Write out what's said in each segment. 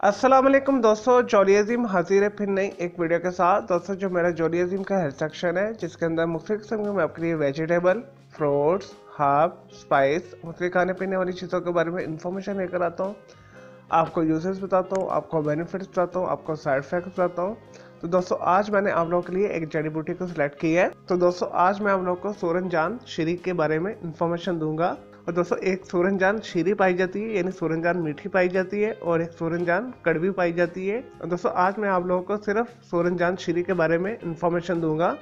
अस्सलाम वालेकुम दोस्तों, जॉली अजीम हाजिर है फिर नई एक वीडियो के साथ। दोस्तों जो मेरा जॉली अजीम का हेल्थ सेक्शन है जिसके अंदर मुख्तलिफ किस्म के मैं आपके लिए वेजिटेबल, फ्रूट्स, हर्ब, स्पाइस, मुख्तलिफ खाने पीने वाली चीज़ों के बारे में इंफॉर्मेशन लेकर आता हूँ। आपको यूजेस बताता हूँ, आपको बेनिफिट्स बताता हूँ, आपको साइड इफेक्ट्स बताता हूँ। तो दोस्तों आज मैंने आप लोगों के लिए एक जड़ी बूटी को सिलेक्ट किया है। तो दोस्तों आज मैं आप लोगों को सूरनजान शीरी के बारे में इंफॉर्मेशन दूंगा। और दोस्तों एक सूरनजान शीरी पाई जाती है, यानी सूरनजान मीठी पाई जाती है, और एक सूरनजान कड़वी पाई जाती है। और दोस्तों आज मैं आप लोगों को सिर्फ सूरनजान शीरी के बारे में इंफॉर्मेशन दूंगा।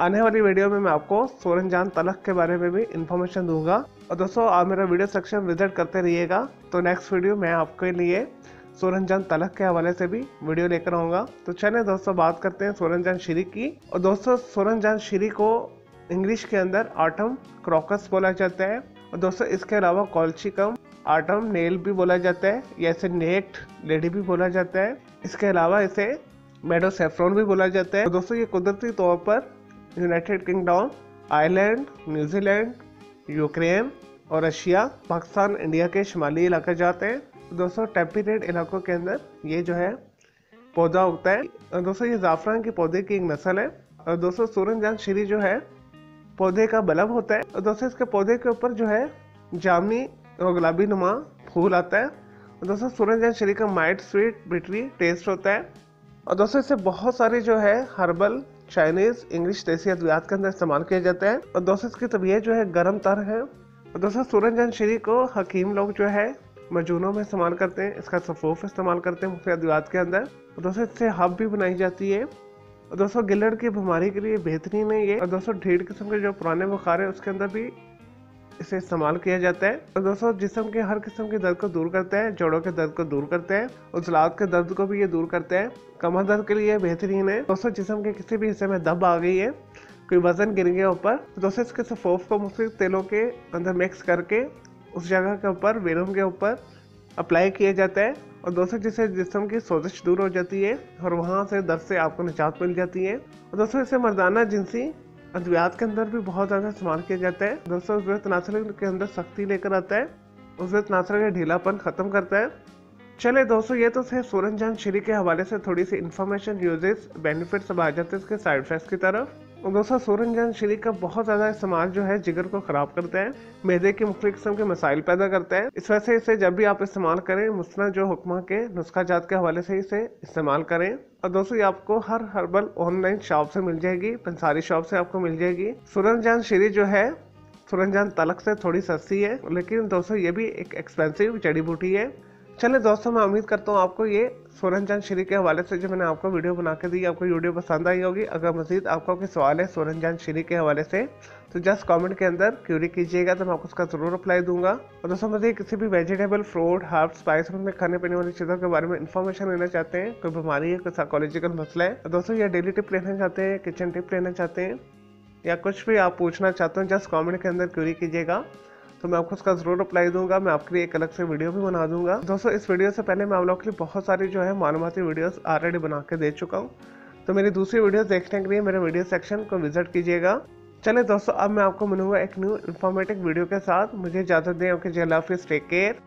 आने वाली वीडियो में मैं आपको सूरनजान तलक के बारे में भी इंफॉर्मेशन दूंगा। और दोस्तों आप मेरा वीडियो सेक्शन विजिट करते रहिएगा, तो नेक्स्ट वीडियो मैं आपके लिए सूरनजान तलक के हवाले से भी वीडियो लेकर आऊँगा। तो चलिए दोस्तों बात करते हैं सूरनजान शीरी की। और दोस्तों सूरनजान शीरी को इंग्लिश के अंदर ऑटम क्रॉकस बोला जाता है। और दोस्तों इसके अलावा कॉल्चिकम ऑटम नेल भी बोला जाता है, या इसे नेक्ट लेडी भी बोला जाता है। इसके अलावा इसे मेडो सेफ्रॉन भी बोला जाता है। और दोस्तों ये कुदरती तौर पर United kingdom, Ireland, New Zealand, Ukraine और रशिया, पाकिस्तान, इंडिया के शुमाली इलाके जाते हैं। दोस्तों टेम्परेट इलाकों के अंदर ये जो है पौधा उगता है। और दोस्तों ये जाफरान के पौधे की एक नस्ल है। और दोस्तों सूरनजान शीरी जो है पौधे का बल्ब होता है। और दोस्तों इसके पौधे के ऊपर जो है जामुनी और गुलाबी नुमा फूल आता है। और दोस्तों सूरनजान शीरी का माइल्ड स्वीट बिटरी टेस्ट होता है। और दोस्तों इससे बहुत सारे जो है हर्बल, चाइनीज, इंग्लिश, देसी अद्वियात के अंदर इस्तेमाल किया जाता है। और दोस्तों इसकी तबीयत जो है गर्म तर है। और दोस्तों सूरनजान शीरी को हकीम लोग जो है मजूनों में इस्तेमाल करते हैं, इसका सफूफ इस्तेमाल करते हैं मुख्तलिफ अद्वियात के अंदर। और दोस्तों इससे हब भी बनाई जाती है। और दोस्तों गिल्लड़ की बीमारी के लिए बेहतरीन है ये। और दोस्तों ढीठ किस्म के जो पुराने बुखार है उसके अंदर भी इसे इस्तेमाल किया जाता है। और दोस्तों जिस्म के हर किस्म के दर्द को दूर करता है, जोड़ों के दर्द को दूर करता है, और उजलात के दर्द को भी ये दूर करता है। कमर दर्द के लिए बेहतरीन है। दोस्तों जिस्म के किसी भी हिस्से में दब आ गई है, कोई वजन गिर गया ऊपर, तो दोस्तों इसके सफूफ को मुख्तलिफ तेलों के अंदर मिक्स करके उस जगह के ऊपर, वेलूम के ऊपर अप्लाई किया जाता है। और दोस्तों जिससे जिस्म की सोजिश दूर हो जाती है और वहाँ से दर्द से आपको निजात मिल जाती है। और दोस्तों इसे मर्दाना जिनसी अद्वियात के अंदर भी बहुत ज़्यादा इस्तेमाल किया जाता है। दोस्तों उज़्वे तनासुर के अंदर सख्ती लेकर आता है, उज़्वे तनासुर का ढीलापन ख़त्म करता है। चले दोस्तों ये तो है सूरनजान शीरी के हवाले से थोड़ी सी इन्फॉर्मेशन, यूजेस, बेनिफिट्स अब आ जाते हैं इसके साइड इफेक्ट्स की तरफ। और दोस्तों सूरनजान शीरी का बहुत ज़्यादा इस्तेमाल जो है जिगर को ख़राब करता है, मैदे की मुख्तलिफ किस्म के मसाइल पैदा करता है। इस वजह से इसे जब भी आप इस्तेमाल करें मुस्नद जो हुक्मा के नुस्खा जात के हवाले से इसे इस्तेमाल करें। और दोस्तों ये आपको हर हर्बल ऑनलाइन शॉप से मिल जाएगी, पंसारी शॉप से आपको मिल जाएगी। सूरनजान शीरी जो है सूरनजान तलक से थोड़ी सस्ती है, लेकिन दोस्तों ये भी एक एक्सपेंसिव जड़ी बूटी है। चले दोस्तों मैं उम्मीद करता हूँ आपको ये सूरनजान शीरी के हवाले से जो मैंने आपको वीडियो बना के दी, आपको वीडियो पसंद आई होगी। अगर मजीद आपका कोई सवाल है सूरनजान शीरी के हवाले से तो जस्ट कमेंट के अंदर क्यूरी कीजिएगा, तो मैं आपको उसका ज़रूर रिप्लाई दूंगा। और दोस्तों मुझे किसी भी वेजिटेबल, फ्रूट, हर्ब, स्पाइस में खाने पीने वाली चीज़ों के बारे में इन्फॉर्मेशन लेना चाहते हैं, कोई बीमारी है, कोई साइकोलॉजिकल मसला है, तो दोस्तों या डेली टिप लेना चाहते हैं, किचन टिप लेना चाहते हैं, या कुछ भी आप पूछना चाहते हो, जस्ट कमेंट के अंदर क्यूरी कीजिएगा, तो मैं आपको उसका ज़रूर रिप्लाई दूंगा। मैं आपके लिए एक अलग से वीडियो भी बना दूंगा। दोस्तों इस वीडियो से पहले मैं आप लोगों के लिए बहुत सारी जो है मालूमाती वीडियोस ऑलरेडी बना के दे चुका हूँ, तो मेरी दूसरी वीडियो देखने के लिए मेरे वीडियो सेक्शन को विजिट कीजिएगा। चले दोस्तों अब मैं आपको मिलूंगा एक न्यू इन्फॉर्मेटिव वीडियो के साथ। मुझे इजाज़त दें, ओके, जय हाफिज़, टेक केयर।